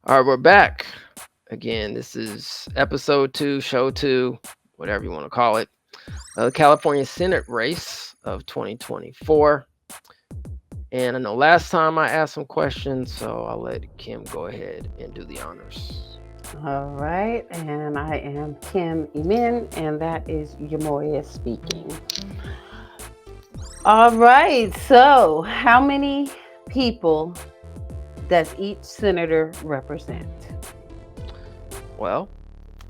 All right, we're back again. This is episode two, show two, whatever you want to call it. The California Senate race of 2024. And I know last time I asked some questions, so I'll let Kim go ahead and do the honors. All right, and I am Kim Emin, and that is Yamoya speaking. All right, so how many people does each senator represent? Well,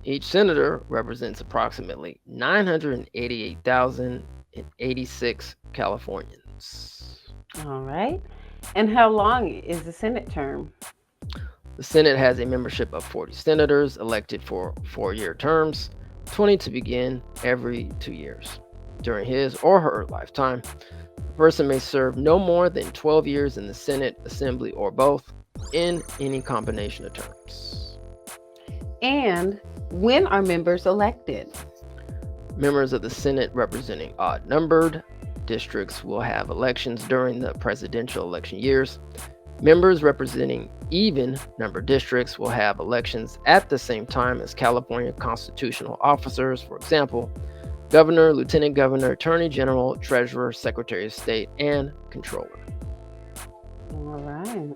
each senator represents approximately 988,086 Californians. All right, and how long is the Senate term? The Senate has a membership of 40 senators elected for 4 year terms, 20 to begin every 2 years. During his or her lifetime, a person may serve no more than 12 years in the Senate, Assembly, or both in any combination of terms. And when are members elected? Members of the Senate representing odd numbered districts will have elections during the presidential election years. Members representing even numbered districts will have elections at the same time as California constitutional officers, for example, governor, lieutenant governor, attorney general, treasurer, secretary of state, and controller. All right.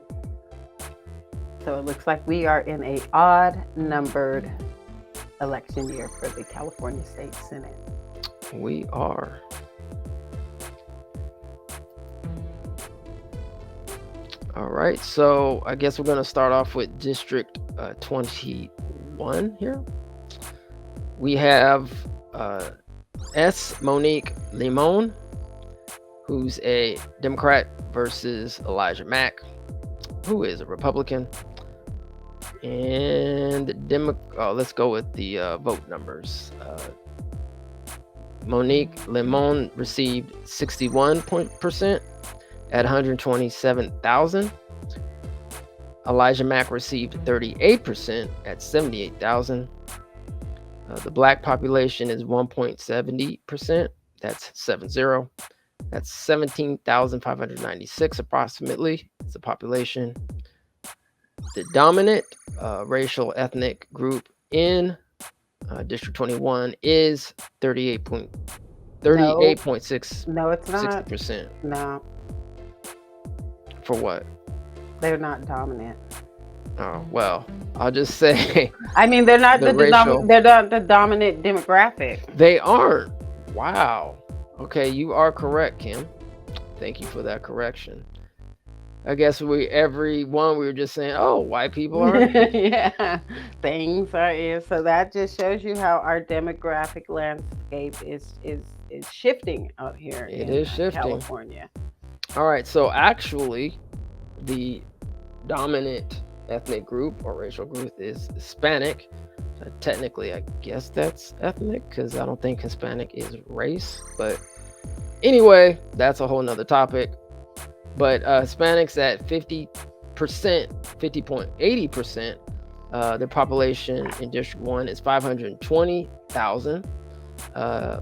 So it looks like we are in a odd numbered election year for the California State Senate. We are. All right, so I guess we're going to start off with District 21 here. We have S. Monique Limon, who's a Democrat, versus Elijah Mack, who is a Republican. And let's go with the vote numbers. Monique Limon received 61% at 127,000. Elijah Mack received 38% at 78,000. The black population is 1.70%. That's 70. That's 17,596 approximately. It's the population. The dominant racial ethnic group in District 21 is 38.6. No, it's not. 60%. No, For what? they're not dominant. Oh, well, I'll just say I mean, they're not The the, racial- they're not the dominant demographic. they aren't. Wow. Okay, you are correct, Kim. Thank you for that correction. I guess we were just saying, oh, white people are. Yeah, things are so that just shows you how our demographic landscape is shifting out here It in is shifting. California. All right, so actually, the dominant ethnic group or racial group is Hispanic. Technically, I guess that's ethnic because I don't think Hispanic is race. But anyway, that's a whole nother topic. But Hispanics at 50%, 50.80%. Their population in District 1 is 520,000. I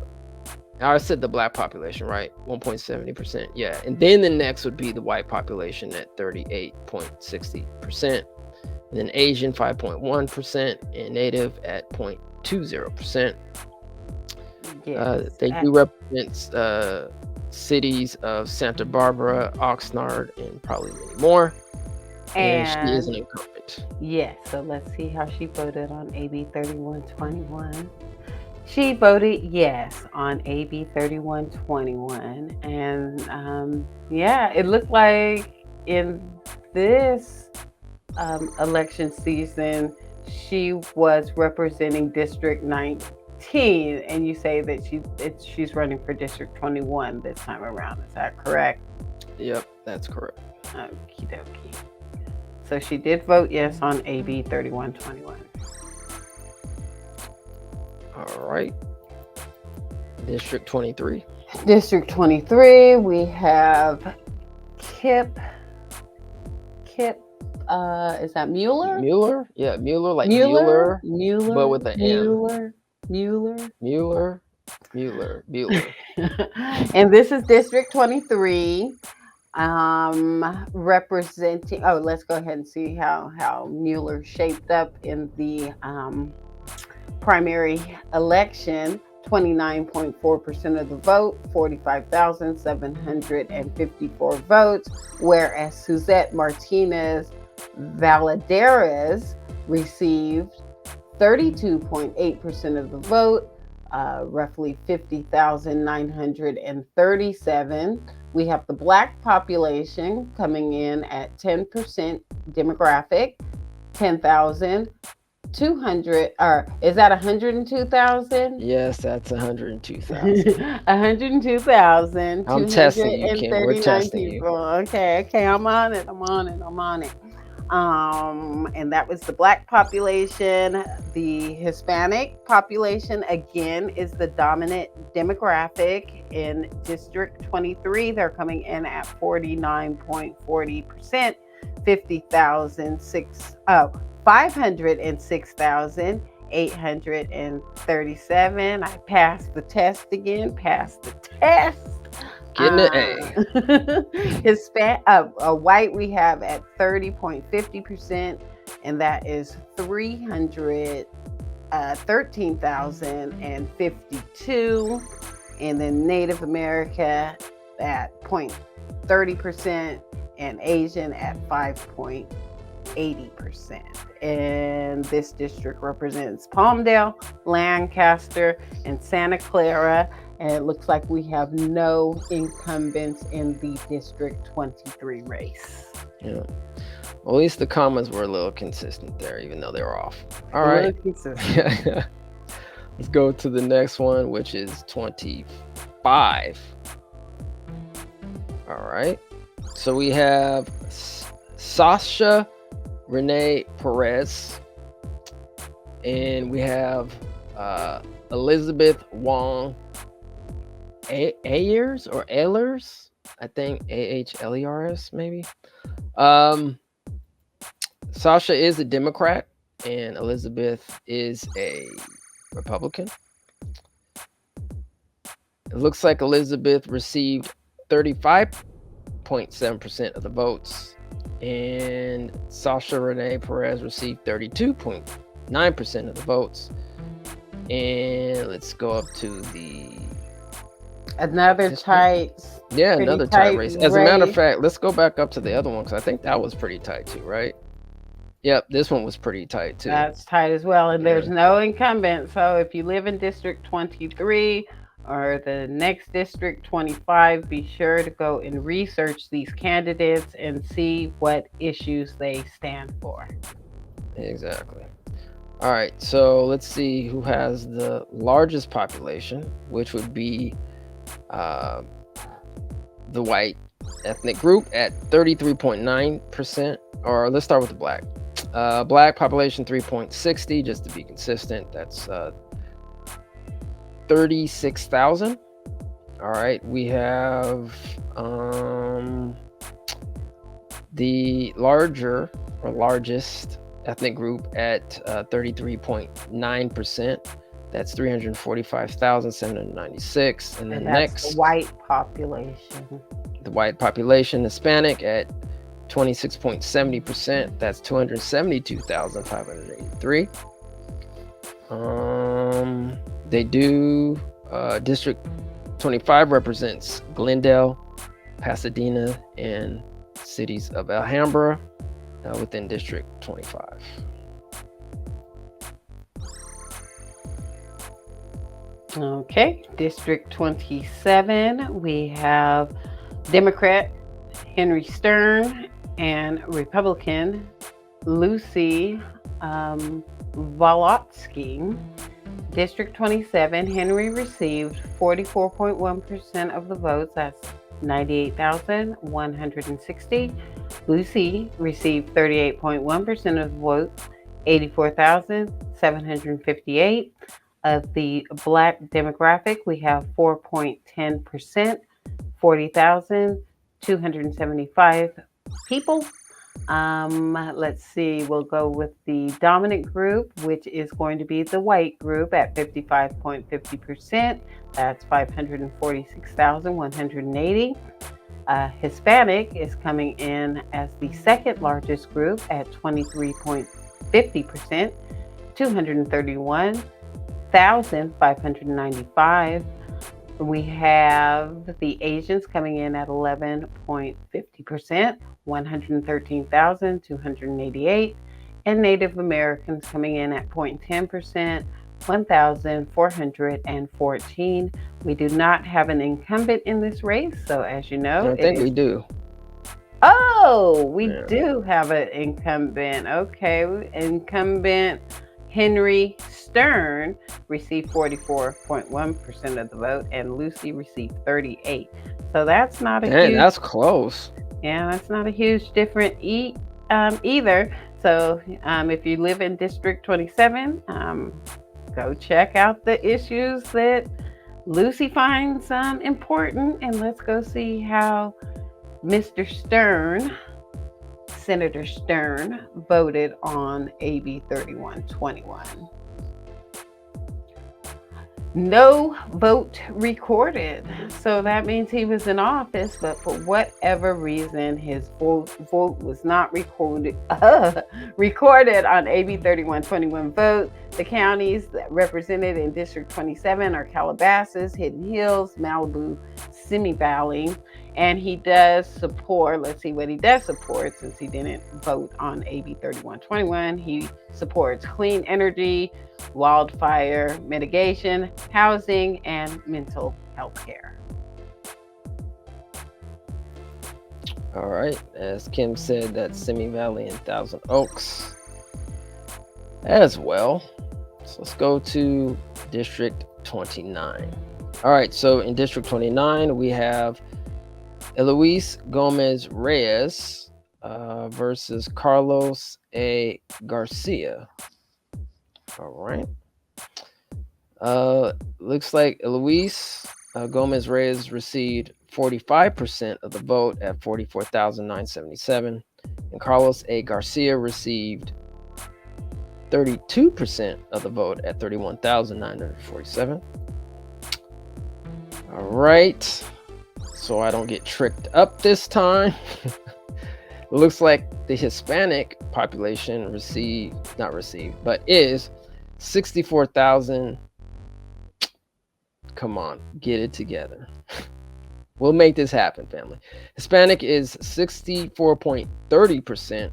said the black population, right? 1.70%. Yeah. And then the next would be the white population at 38.60%. And then Asian 5.1%, and Native at 0.20%. Yes, They do represent cities of Santa Barbara, Oxnard, and probably many more. And she is an incumbent. yes. So let's see how she voted on AB 3121. She voted yes on AB 3121, and yeah, it looked like in this election season she was representing District 19, and you say that she's running for District 21 this time around. Is that correct? Yep, that's correct. Okie dokie. So she did vote yes on AB 3121. All right. District 23. District 23, we have Kip. Is that Mueller? Mueller? Yeah, Mueller, like Mueller, but with an M. Mueller. Mueller. And this is District 23. Representing, oh, let's go ahead and see how Mueller shaped up in the primary election. 29.4% of the vote, 45,754 votes, whereas Suzette Martinez Valadares received 32.8% of the vote, roughly 50,937. We have the black population coming in at 10% demographic, 10,200, or is that 102,000? Yes, that's 102,000. 102,239 I'm testing you, Kim. We're testing you. people. Okay, I'm on it. And that was the black population. The Hispanic population, again, is the dominant demographic in District 23. They're coming in at 49.40%, 506,837. I passed the test again, passed the test. Getting an A. White we have at 30.50%, and that is 313,052. And then Native America at 0.30%, and Asian at 5.80%. And this district represents Palmdale, Lancaster, and Santa Clara. And it looks like we have no incumbents in the District 23 race. Yeah. Well, at least the commas were a little consistent there, even though they were off. All right. Let's go to the next one, which is 25. All right. So we have Sasha Renee Perez, and we have Elizabeth Wong Ayers or Ehlers, I think Ahlers maybe. Sasha is a Democrat and Elizabeth is a Republican. It looks like Elizabeth received 35.7% of the votes, and Sasha Renee Perez received 32.9% of the votes. And let's go up to another tight race. As a matter of fact, let's go back up to the other one, because I think that was pretty tight too, right? Yep, this one was pretty tight too. That's tight as well, and there's no incumbent. So if you live in District 23 or the next District 25, be sure to go and research these candidates and see what issues they stand for. Exactly. All right, so let's see who has the largest population, which would be the white ethnic group at 33.9%, or let's start with the black. Black population 3.60, just to be consistent. That's 36,000. All right, we have the largest ethnic group at 33.9%. That's 345,796. And then next, the white population. The white population, Hispanic at 26.70%. That's 272,583. They do District 25 represents Glendale, Pasadena, and cities of Alhambra within District 25. Okay, District 27, we have Democrat Henry Stern and Republican Lucy Volotsky. District 27, Henry received 44.1% of the votes. That's 98,160. Lucy received 38.1% of the votes, 84,758. Of the black demographic, we have 4.10%, 40,275 people. Let's see, we'll go with the dominant group, which is going to be the white group at 55.50%. That's 546,180. Hispanic is coming in as the second largest group at 23.50%, 231,595. We have the Asians coming in at 11.50%, 113,288, and Native Americans coming in at 0.10%, 1,414. We do not have an incumbent in this race, so as you know, I think we do. Oh, we Yeah. do have an incumbent. Okay, incumbent Henry Stern received 44.1% of the vote, and Lucy received 38. So that's not a Dang, huge. that's close. Yeah, that's not a huge difference either. So if you live in District 27, go check out the issues that Lucy finds important, and let's go see how Mr. Stern, Senator Stern, voted on AB 3121. No vote recorded. So that means he was in office, but for whatever reason, his vote was not recorded on AB 3121 vote. The counties that represented in District 27 are Calabasas, Hidden Hills, Malibu, Simi Valley. And he does support, let's see what he does support since he didn't vote on AB 3121. He supports clean energy, wildfire mitigation, housing, and mental health care. All right. As Kim said, that's Simi Valley and Thousand Oaks as well. So let's go to District 29. All right. So in District 29, we have Eloise Gomez Reyes versus Carlos A. Garcia. All right. Looks like Eloise Gomez Reyes received 45% of the vote at 44,977, and Carlos A. Garcia received 32% of the vote at 31,947. All right. So I don't get tricked up this time. It looks like the Hispanic population is 64,000. Come on, get it together. We'll make this happen, family. Hispanic is 64.30%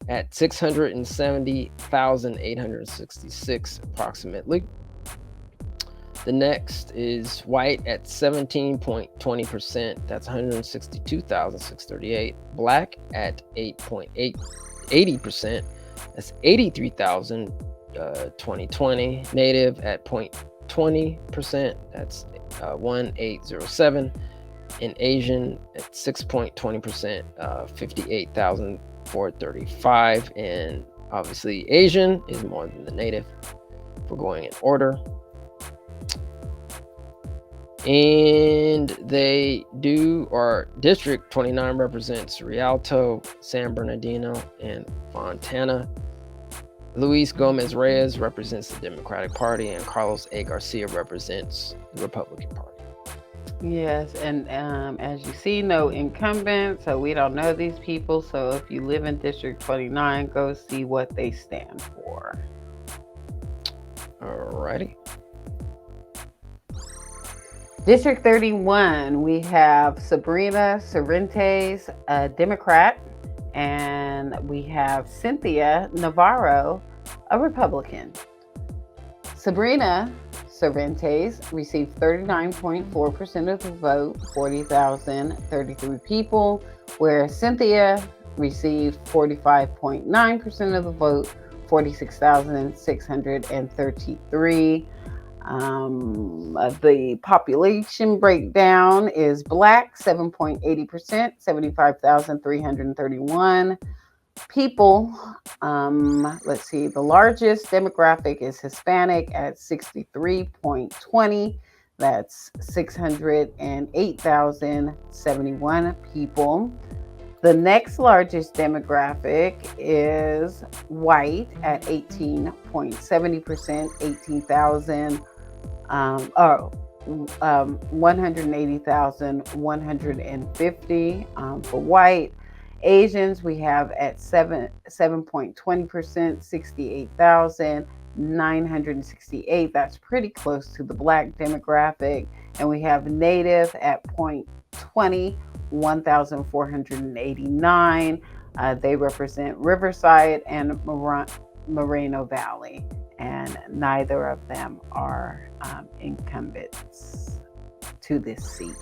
at 670,866 approximately. The next is white at 17.20%. That's 162,638. Black at 8.80%. That's 83,020. Native at 0.20%. That's 1,807. And Asian at 6.20%. 58,435. And obviously Asian is more than the native. If we're going in order. And District 29 represents Rialto, San Bernardino, and Fontana. Luis Gomez Reyes represents the Democratic Party, and Carlos A. Garcia represents the Republican Party. Yes, and as you see, no incumbent, so we don't know these people. So if you live in District 29, go see what they stand for. Alrighty. District 31, we have Sabrina Cervantes, a Democrat, and we have Cynthia Navarro, a Republican. Sabrina Cervantes received 39.4% of the vote, 40,033 people, whereas Cynthia received 45.9% of the vote, 46,633. The population breakdown is Black 7.80%, 75,331 people. Let's see, the largest demographic is Hispanic at 63.20. That's 608,071 people. The next largest demographic is white at 18.70%, 180,150 for white. Asians we have at 7.20%, 68,968. That's pretty close to the black demographic. And we have native at 0.20, 1,489. They represent Riverside and Moreno Valley, and neither of them are incumbents to this seat.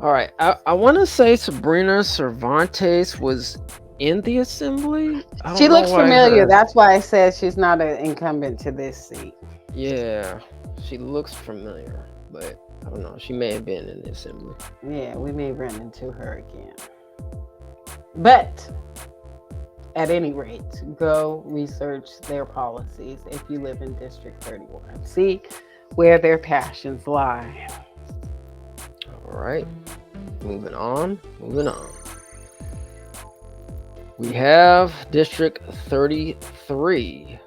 All right. I want to say Sabrina Cervantes was in the assembly. I don't She know looks why familiar. her- That's why I said she's not an incumbent to this seat. Yeah, she looks familiar, but I don't know. She may have been in the assembly. Yeah, we may run into her again. But at any rate, go research their policies if you live in District 31. See where their passions lie. All right. Moving on. We have District 33.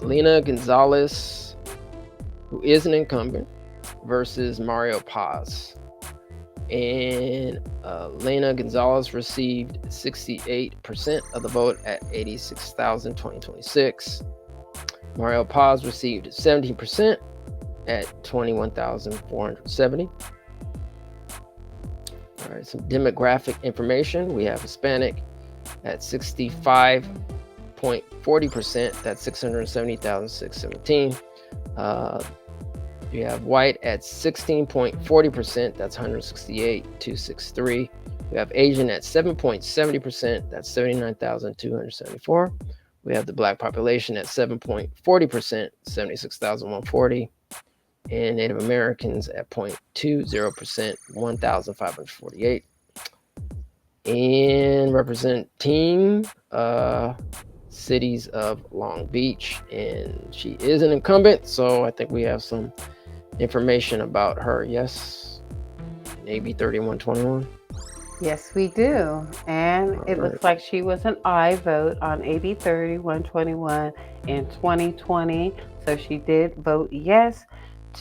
Lena Gonzalez, who is an incumbent, versus Mario Paz. And Lena Gonzalez received 68% of the vote at 86,2026. Mario Paz received 17% at 21,470. All right, some demographic information. We have Hispanic at 65.40%. That's 670,617. You have white at 16.40%. That's 168,263. We have Asian at 7.70%. That's 79,274. We have the black population at 7.40%, 76,140. And Native Americans at 0.20%, 1,548. And representing cities of Long Beach, and she is an incumbent, so I think we have some information about her. Yes, AB 3121. Yes, we do. And it looks like she was an aye vote on AB 3121 in 2020. So she did vote yes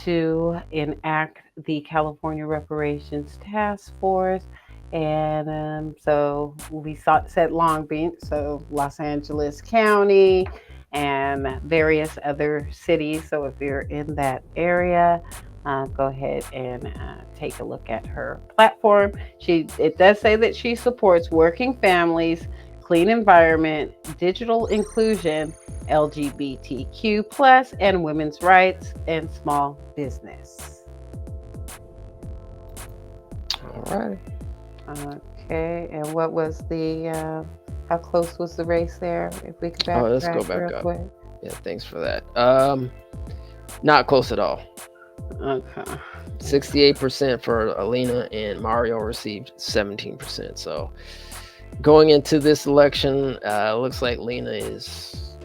to enact the California Reparations Task Force. And so we said Long Beach, so Los Angeles County and various other cities. So if you're in that area, go ahead and take a look at her platform. It does say that she supports working families, clean environment, digital inclusion, LGBTQ plus, and women's rights and small business. All right. Okay, and what was the? How close was the race there? If we could back let's go back up. Quick. Yeah, thanks for that. Not close at all. Okay. 68% for Alina, and Mario received 17%. So going into this election, looks like Lena is,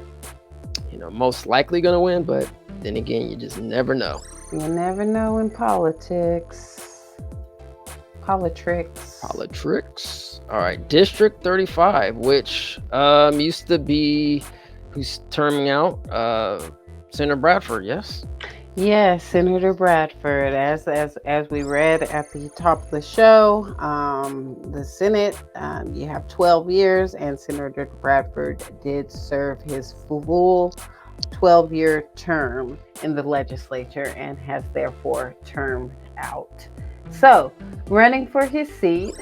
most likely going to win, but then again, you just never know. You never know in politics. Politics. All right, District 35, which used to be who's terming out Senator Bradford. Yes. Yes, Senator Bradford. As we read at the top of the show, the Senate, you have 12 years, and Senator Bradford did serve his full 12-year term in the legislature and has therefore termed out. So, running for his seat,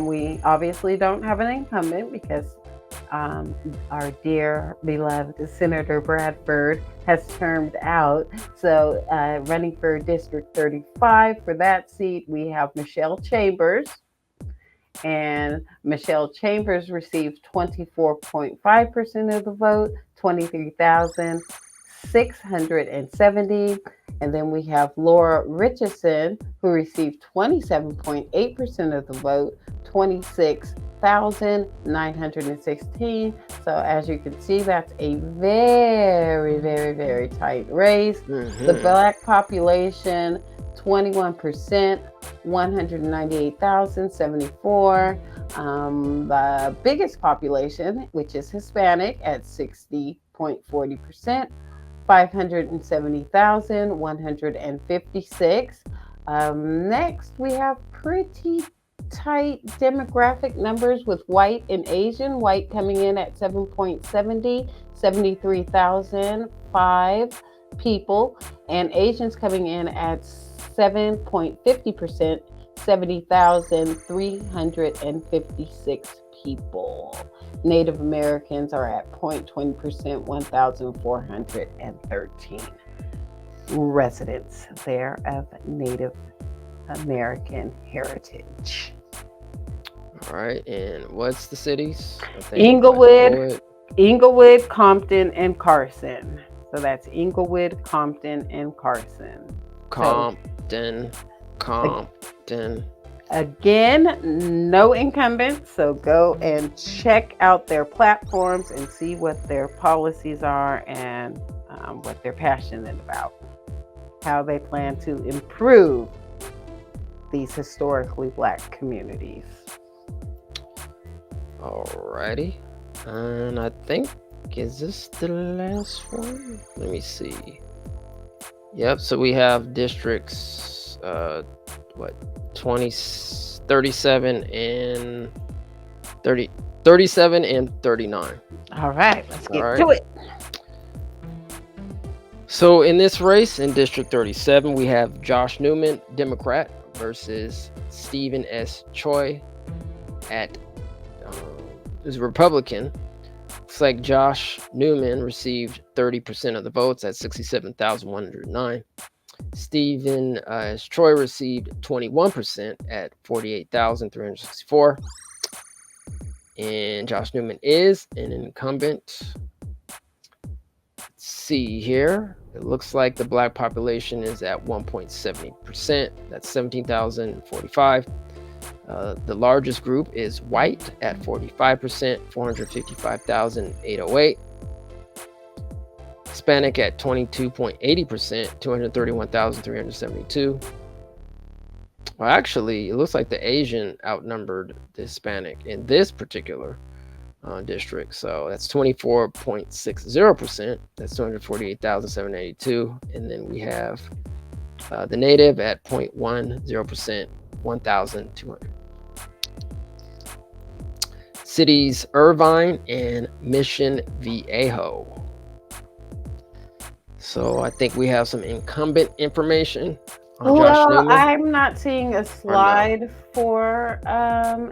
we obviously don't have an incumbent because our dear beloved Senator Bradford has termed out. So running for District 35 for that seat, we have Michelle Chambers. And Michelle Chambers received 24.5% of the vote, 23,670. And then we have Laura Richardson, who received 27.8% of the vote, 26,916. So as you can see, that's a very, very, very tight race. Mm-hmm. The black population, 21%, 198,074. The biggest population, which is Hispanic, at 60.40%, 570,156. Next, we have pretty tight demographic numbers with white and Asian. White coming in at 7.70, 73,005 people, and Asians coming in at 7.50%, 70,356 people. Native Americans are at 0.20%, 1,413 residents there of Native American heritage. All right, and what's the cities? Inglewood, Compton, and Carson. So that's Inglewood, Compton, and Carson. Compton. Again, no incumbents, so go and check out their platforms and see what their policies are and what they're passionate about, how they plan to improve these historically Black communities. Alrighty, and I think, is this the last one? Let me see. Yep, so we have districts, 37 and 39. All right, let's get to it. So in this race in District 37, we have Josh Newman, Democrat, versus Stephen S. Choi is Republican. Looks like Josh Newman received 30% of the votes at 67,109. Stephen S. Choi received 21% at 48,364. And Josh Newman is an incumbent. Let's see here. It looks like the Black population is at 1.70%. That's 17,045. The largest group is white at 45%, 455,808. Hispanic at 22.80%, 231,372. Well, actually, it looks like the Asian outnumbered the Hispanic in this particular district. So that's 24.60%. That's 248,782. And then we have the Native at 0.10%, 1,200. Cities Irvine and Mission Viejo. So I think we have some incumbent information on Josh Newman. I'm not seeing a slide for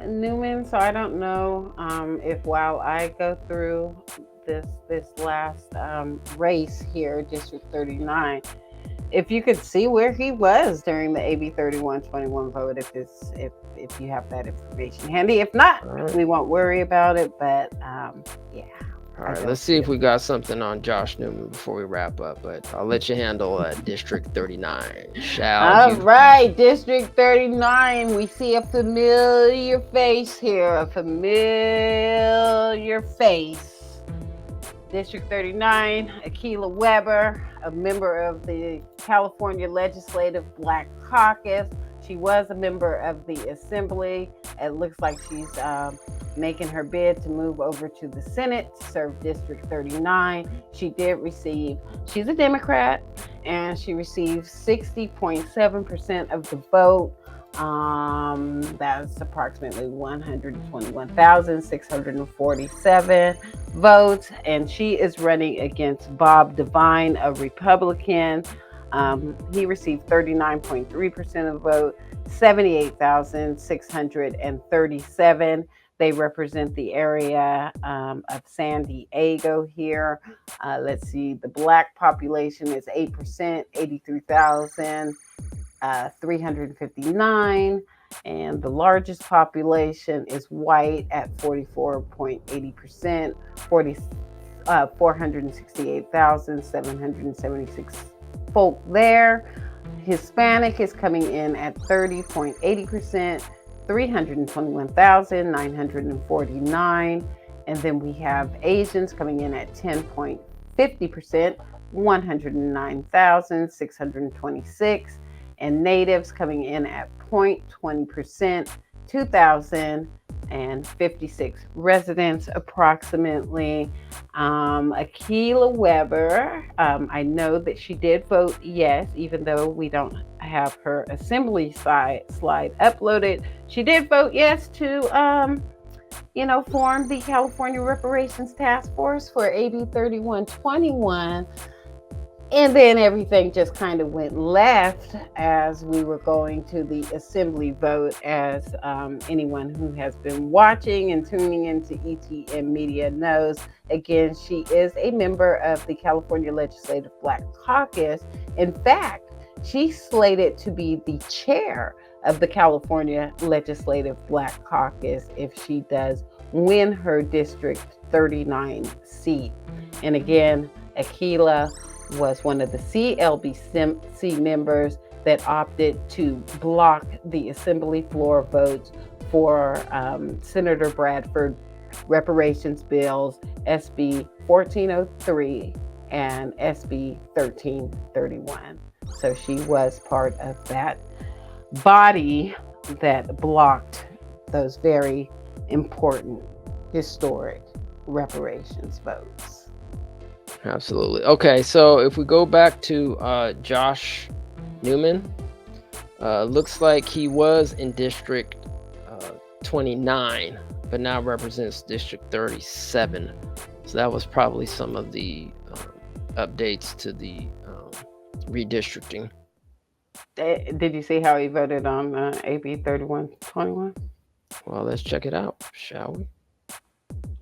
Newman, so I don't know if while I go through this last race here, District 39, if you could see where he was during the AB 3121 vote, if you have that information handy. If not, we won't worry about it. But yeah. All right, let's see if we got something on Josh Newman before we wrap up. But I'll let you handle District 39. All right, District 39. We see a familiar face here. A familiar face. District 39, Akilah Weber, a member of the California Legislative Black Caucus. She was a member of the Assembly. It looks like she's making her bid to move over to the Senate to serve District 39. She's a Democrat, and she received 60.7% of the vote. That's approximately 121,647 votes, and she is running against Bob Devine, a Republican. He received 39.3% of the vote, 78,637. They represent the area of San Diego here. Let's see, the Black population is 8%, 83,359. And the largest population is white at 44.80%, 468,776 folk there. Hispanic is coming in at 30.80%, 321,949. And then we have Asians coming in at 10.50%, 109,626. And Natives coming in at 0.20%, 2,000 and 56 residents approximately. Akilah Weber, I know that she did vote yes, even though we don't have her assembly slide uploaded. She did vote yes to, form the California Reparations Task Force for AB 3121. And then everything just kind of went left as we were going to the assembly vote. As anyone who has been watching and tuning into ETM Media knows, again, she is a member of the California Legislative Black Caucus. In fact, she's slated to be the chair of the California Legislative Black Caucus if she does win her District 39 seat. And again, Akilah was one of the CLBC members that opted to block the assembly floor votes for Senator Bradford reparations bills SB 1403 and SB 1331. So she was part of that body that blocked those very important historic reparations votes. Absolutely. Okay, so if we go back to Josh Newman, looks like he was in District 29, but now represents District 37. So that was probably some of the updates to the redistricting. Did you see how he voted on AB 3121? Well, let's check it out, shall we?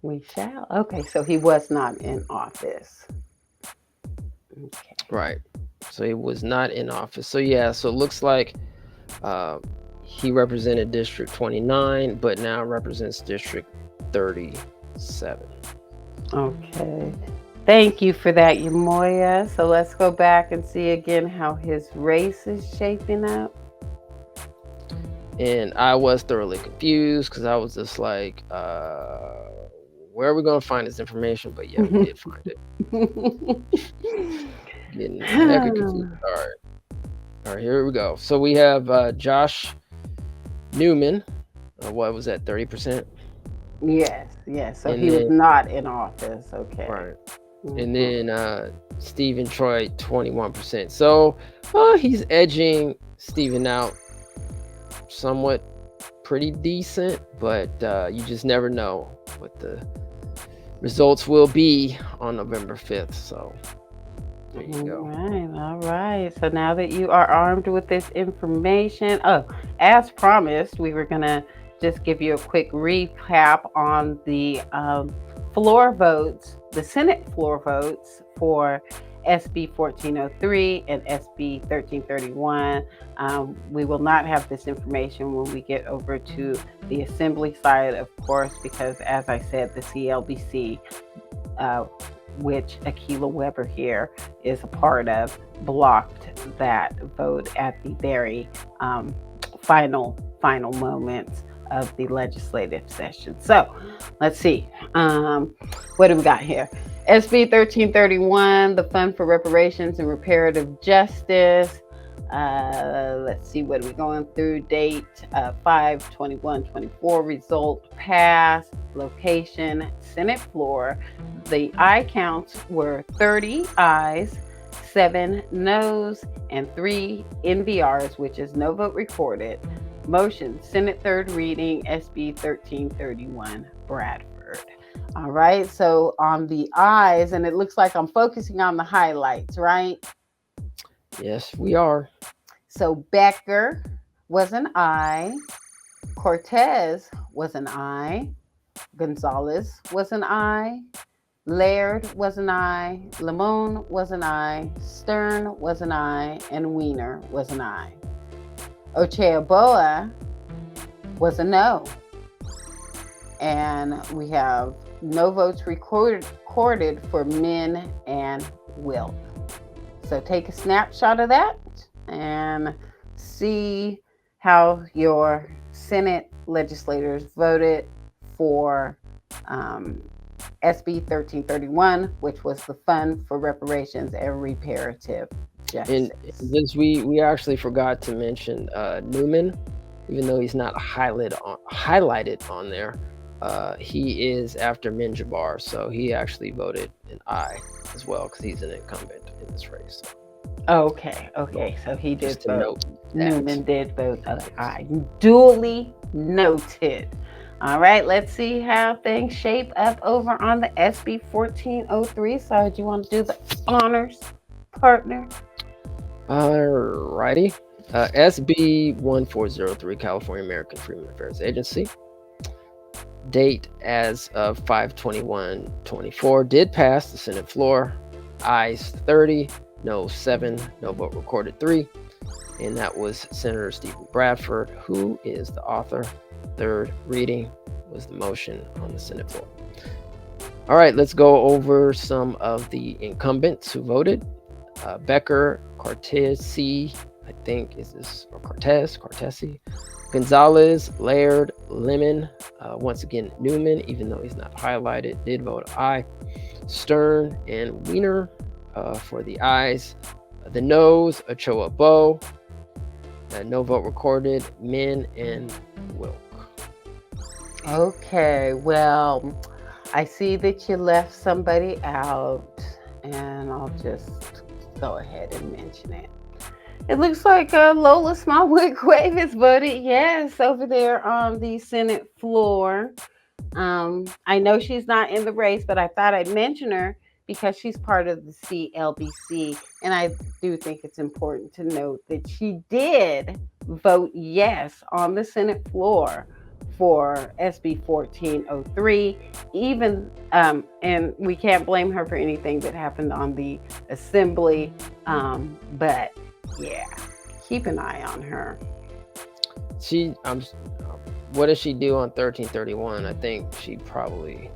We shall. Okay, so he was not in office. Okay. Right. So he was not in office. So yeah, so it looks like he represented District 29, but now represents District 37. Okay. Thank you for that, Yamoya. So let's go back and see again how his race is shaping up. And I was thoroughly confused because I was just like, where are we going to find this information? But yeah, we did find it. Getting heck of confused. All right, here we go. So we have Josh Newman. What was that, 30%? Yes. So and he was not in office. Okay. Right. Mm-hmm. And then Stephen Troy, 21%. So he's edging Stephen out somewhat pretty decent, but you just never know what the results will be on November 5th. So there you go. All right. So now that you are armed with this information, as promised, we were gonna just give you a quick recap on the floor votes, the Senate floor votes for SB 1403 and SB 1331. We will not have this information when we get over to the assembly side, of course, because as I said, the CLBC, which Akilah Weber here is a part of, blocked that vote at the very final moments of the legislative session. So let's see. What do we got here? SB 1331, the Fund for Reparations and Reparative Justice. Let's see, what are we going through? Date 5/21/24. Result passed. Location Senate floor. The aye counts were 30 ayes, 7 noes, and 3 NVRs, which is no vote recorded. Motion, Senate third reading, SB 1331, Bradford. All right, so on the ayes, and it looks like I'm focusing on the highlights, right? Yes, we are. So Becker was an aye. Cortez was an aye. Gonzalez was an aye. Laird was an aye. Limon was an aye. Stern was an aye. And Weiner was an aye. Ocheaboa was a no. And we have no votes recorded for Min and Wilk. So take a snapshot of that and see how your Senate legislators voted for SB 1331, which was the Fund for Reparations and Reparative Justice. And this, we actually forgot to mention Newman. even though he's not highlighted on there. He is after Minjabar, so he actually voted an aye as well because he's an incumbent in this race. Okay, So okay. So he did just to vote. note that. Newman did vote Yes. aye. Duly noted. All right, let's see how things shape up over on the SB 1403 side. You want to do the honors, partner? Alrighty. SB 1403, California American Freedmen Affairs Agency. Date as of 5/21/24 did pass the Senate floor. Ayes 30, no 7, no vote recorded 3. And that was Senator Stephen Bradford, who is the author. Third reading was the motion on the Senate floor. All right, let's go over some of the incumbents who voted. Becker, Cortese, I think is this, or Cortese, Gonzalez, Laird, Lemon, once again Newman, even though he's not highlighted, did vote aye. Stern and Wiener for the ayes. The noes, Ochoa Bow, no vote recorded, Min and Wilk. Okay, well, I see that you left somebody out, and I'll just go ahead and mention it. It looks like Lola Smallwood Cuevas voted yes over there on the Senate floor. I know she's not in the race, but I thought I'd mention her because she's part of the CLBC. And I do think it's important to note that she did vote yes on the Senate floor for SB 1403, even and we can't blame her for anything that happened on the assembly. But yeah, keep an eye on her. What does she do on 1331? I think she probably.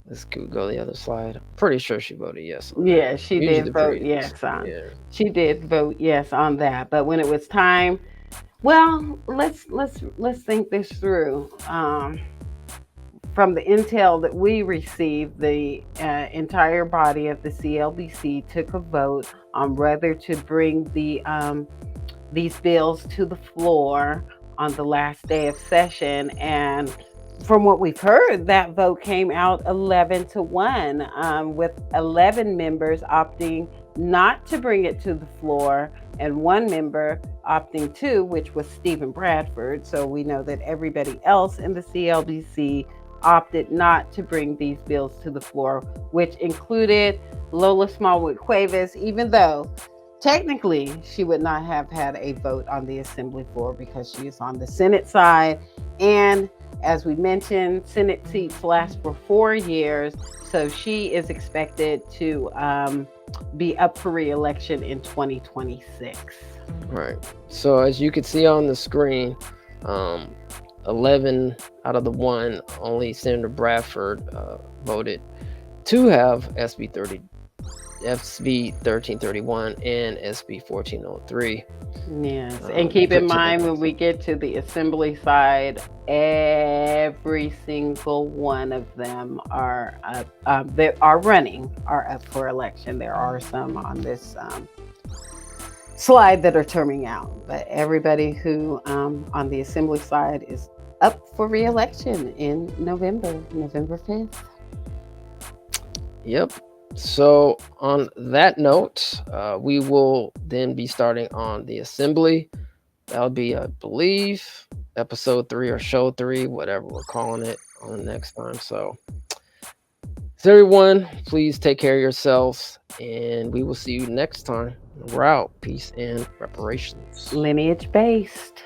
Let's go the other slide. I'm pretty sure she voted yes. Yeah, she Usually did vote pretty- yes on. Yeah. She did vote yes on that. But when it was time, well, let's think this through. From the intel that we received, the entire body of the CLBC took a vote on whether to bring these bills to the floor on the last day of session. And from what we've heard, that vote came out 11-1, with 11 members opting not to bring it to the floor and one member opting to, which was Stephen Bradford. So we know that everybody else in the CLBC opted not to bring these bills to the floor, which included Lola Smallwood Cuevas, even though technically she would not have had a vote on the assembly floor because she is on the Senate side. And as we mentioned, Senate seats last for 4 years, so she is expected to be up for re-election in 2026. Right. So as you can see on the screen, 11 out of the 1, only Senator Bradford voted to have SB 1331 and SB 1403. Yes, and keep in put to the mind when vote. we get to the assembly side, every single one of them are up, that are running are up for election. There are some on this slide that are terming out, but everybody who on the assembly side is up for re-election in November 5th. Yep. So on that note, we will then be starting on the assembly. That'll be, I believe, episode 3 or show 3, whatever we're calling it, on the next time. So everyone, please take care of yourselves, and we will see you next time. We're out. Peace and reparations. Lineage based.